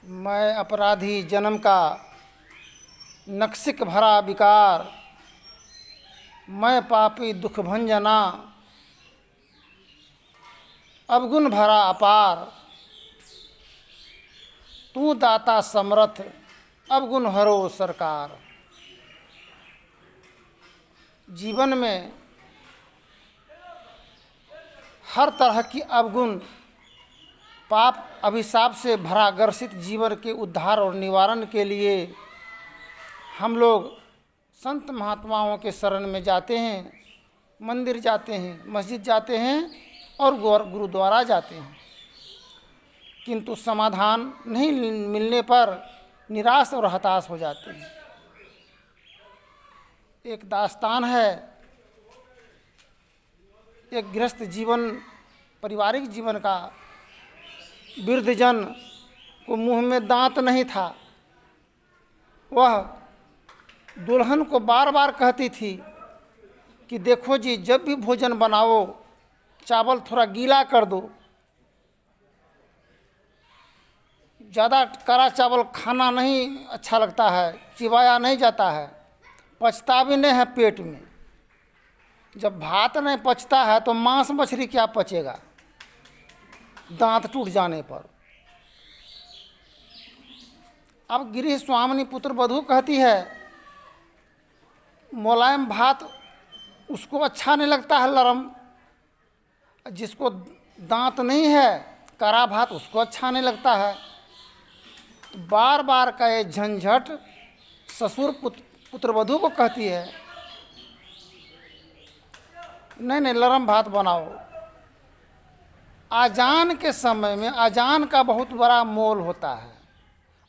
मैं अपराधी जन्म का नक्सिक भरा विकार, मैं पापी दुख भंजना अवगुण भरा अपार। तू दाता समर्थ अवगुण हरो सरकार। जीवन में हर तरह की अवगुण पाप अभिशाप से भरा ग्रसित जीवन के उद्धार और निवारण के लिए हम लोग संत महात्माओं के शरण में जाते हैं, मंदिर जाते हैं, मस्जिद जाते हैं और गुरुद्वारा जाते हैं, किंतु समाधान नहीं मिलने पर निराश और हताश हो जाते हैं। एक दास्तान है, एक गृहस्थ जीवन, पारिवारिक जीवन का। वृद्धजन को मुंह में दांत नहीं था। वह दुल्हन को बार बार कहती थी कि देखो जी, जब भी भोजन बनाओ चावल थोड़ा गीला कर दो, ज़्यादा कड़ा चावल खाना नहीं अच्छा लगता है, चिबाया नहीं जाता है, पचता भी नहीं है पेट में। जब भात नहीं पचता है तो मांस मछली क्या पचेगा दांत टूट जाने पर। अब गृह स्वामिनी पुत्र वधू कहती है, मुलायम भात उसको अच्छा नहीं लगता है, नरम। जिसको दांत नहीं है कड़ा भात उसको अच्छा नहीं लगता है। तो बार बार का ये झंझट ससुर पुत्र वधू को कहती है, नहीं नहीं नरम भात बनाओ। अजान के समय में अजान का बहुत बड़ा मोल होता है।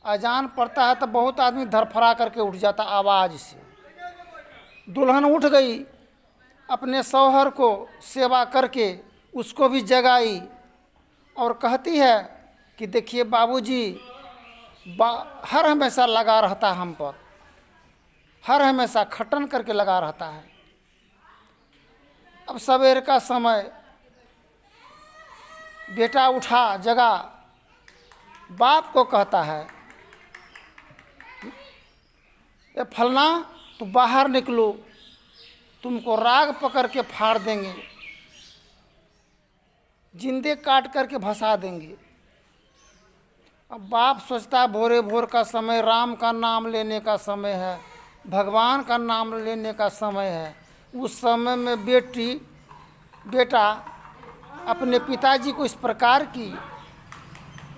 अजान पड़ता है तो बहुत आदमी धरफरा करके उठ जाता आवाज़ से। दुल्हन उठ गई, अपने शौहर को सेवा करके उसको भी जगाई और कहती है कि देखिए बाबूजी हर हमेशा लगा रहता है हम पर, हर हमेशा खटन करके लगा रहता है। अब सवेर का समय, बेटा उठा जगा, बाप को कहता है, ये फलना तो बाहर निकलो, तुमको राग पकड़ के फाड़ देंगे, जिंदे काट करके भसा देंगे। अब बाप सोचता है भोरे भोर का समय राम का नाम लेने का समय है, भगवान का नाम लेने का समय है। उस समय में बेटा अपने पिताजी को इस प्रकार की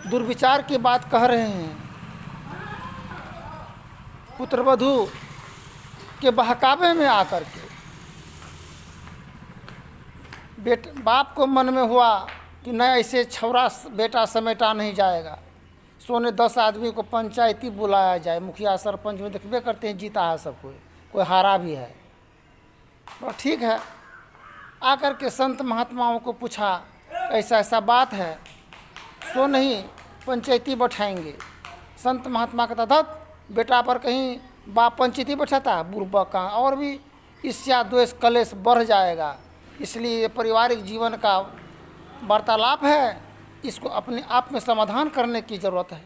दुर्विचार की बात कह रहे हैं। पुत्रवधू के बहकावे में आकर के बाप को मन में हुआ कि न ऐसे छौरा बेटा समेटा नहीं जाएगा। सोने 10 आदमी को पंचायती बुलाया जाए। मुखिया सरपंच में देखबे करते हैं, जीता है सब कोई हारा भी है। तो ठीक है, आकर के संत महात्माओं को पूछा ऐसा ऐसा बात है, सो नहीं पंचायती बैठाएंगे। संत महात्मा कहता था बेटा पर कहीं बाप पंचायती बैठाता, बुरबा का और भी ईर्ष्या द्वेष कलेश बढ़ जाएगा। इसलिए ये पारिवारिक जीवन का वार्तालाप है, इसको अपने आप में समाधान करने की ज़रूरत है।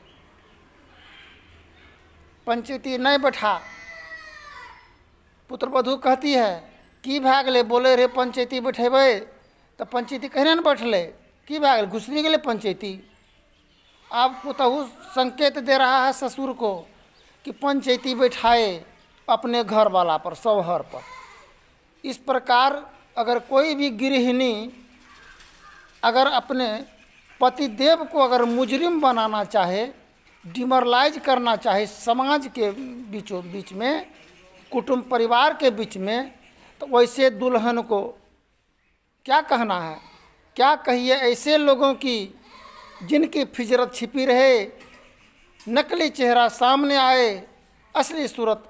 पंचायती नहीं बैठा। पुत्रवधू कहती है की भए गेलै, बोले रे पंचायती बैठेबै तो पंचायती कहने न बैठले, की भए गेलै घुसरी गेलै पंचायती। अब पुतहू संकेत दे रहा है ससुर को कि पंचायती बैठाए अपने घर वाला पर, शौहर पर। इस प्रकार अगर कोई भी गृहिणी अगर अपने पति देव को अगर मुजरिम बनाना चाहे, डिमोरलाइज करना चाहे समाज के बीचों बीच में, कुटुंब परिवार के बीच में, तो वैसे दुल्हन को क्या कहना है, क्या कहिए ऐसे लोगों की जिनकी फिजरत छिपी रहे, नकली चेहरा सामने आए, असली सूरत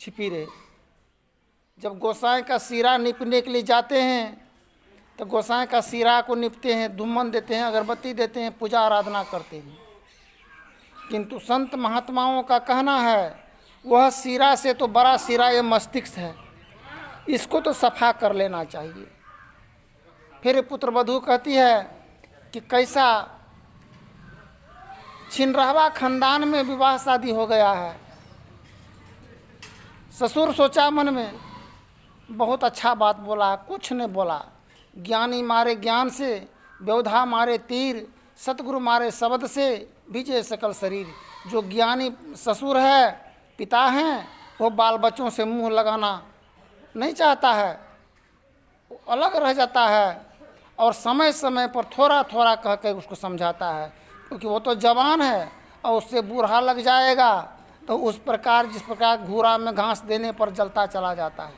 छिपी रहे। जब गोसाई का सिरा निपने के लिए जाते हैं तो गोसाई का सिरा को निपते हैं, धूमन देते हैं, अगरबत्ती देते हैं, पूजा आराधना करते हैं। किंतु संत महात्माओं का कहना है वह सिरा से तो बड़ा सिरा ये मस्तिष्क है, इसको तो सफा कर लेना चाहिए। फिर पुत्रवधू कहती है कि कैसा छिनरहवा खानदान में विवाह शादी हो गया है। ससुर सोचा मन में, बहुत अच्छा बात बोला, कुछ नहीं बोला। ज्ञानी मारे ज्ञान से, व्यवधा मारे तीर, सतगुरु मारे शब्द से विजय सकल शरीर। जो ज्ञानी ससुर है, पिता हैं, वो बाल बच्चों से मुंह लगाना नहीं चाहता है, वो अलग रह जाता है और समय समय पर थोड़ा थोड़ा कह के उसको समझाता है, क्योंकि वो तो जवान है और उससे बूढ़ा लग जाएगा तो उस प्रकार जिस प्रकार घूरा में घास देने पर जलता चला जाता है।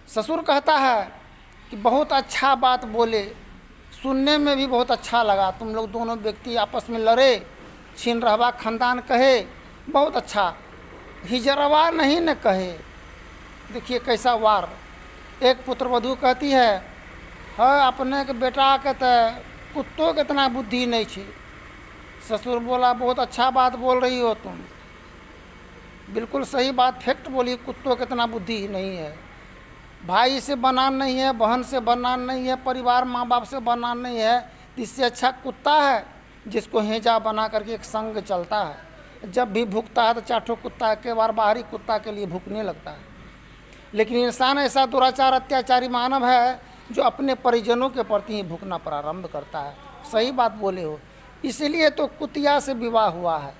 ससुर कहता है कि बहुत अच्छा बात बोले, सुनने में भी बहुत अच्छा लगा। तुम लोग दोनों व्यक्ति आपस में लड़े, छिनरहवा खानदान कहे, बहुत अच्छा। हिजरवा नहीं न कहे। देखिए कैसा वार। एक पुत्रवधू कहती है, हाँ अपने के बेटा के तो कुत्तों के इतना बुद्धि नहीं छे। ससुर बोला, बहुत अच्छा बात बोल रही हो तुम, बिल्कुल सही बात, फैक्ट बोली, कुत्तों के इतना बुद्धि नहीं है। भाई से बनान नहीं है, बहन से बनान नहीं है, परिवार माँ बाप से बनान नहीं है, इससे अच्छा कुत्ता है जिसको हेजा बना करके एक संग चलता है। जब भी भूखता है तो चाठो कुत्ता के बार बाहरी कुत्ता के लिए भूखने लगता है। लेकिन इंसान ऐसा दुराचार अत्याचारी मानव है जो अपने परिजनों के प्रति ही भूखना प्रारंभ करता है। सही बात बोले हो, इसलिए तो कुतिया से विवाह हुआ है,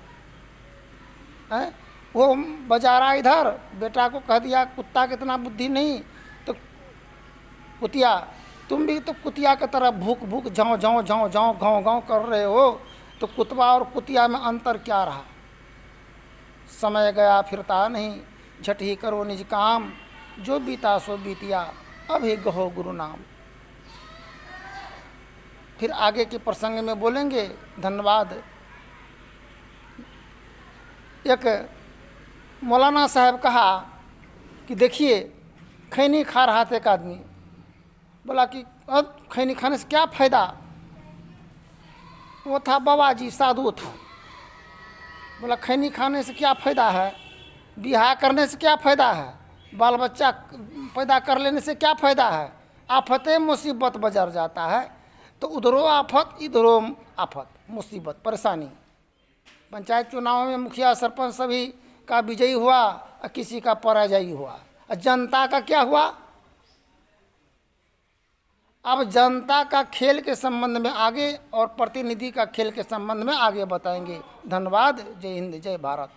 हैं? वो बजारा इधर बेटा को कह दिया कुत्ता की इतना बुद्धि नहीं, तो कुतिया तुम भी तो कुतिया की तरह भूख भूख जाओ जाओ जाओ जाओ गाँव गाँव कर रहे हो, तो कुतवा और कुतिया में अंतर क्या रहा। समय गया फिरता नहीं, झट ही करो निज काम, जो बीता सो बीतिया, अब ही गहो गुरु नाम। फिर आगे के प्रसंग में बोलेंगे। धन्यवाद। एक मौलाना साहब कहा कि देखिए खैनी खा रहा था एक आदमी, बोला कि अब खैनी खाने से क्या फ़ायदा। वो था बाबा जी, साधु था। बोला खैनी खाने से क्या फ़ायदा है, बियाह करने से क्या फ़ायदा है, बाल बच्चा पैदा कर लेने से क्या फ़ायदा है। आफतें मुसीबत बजर जाता है, तो उधरो आफत इधरो आफत, मुसीबत परेशानी। पंचायत चुनाव में मुखिया सरपंच सभी का विजयी हुआ और किसी का पराजयी हुआ, और जनता का क्या हुआ। अब जनता का खेल के संबंध में आगे और प्रतिनिधि का खेल के संबंध में आगे बताएंगे। धन्यवाद। जय हिंद, जय भारत।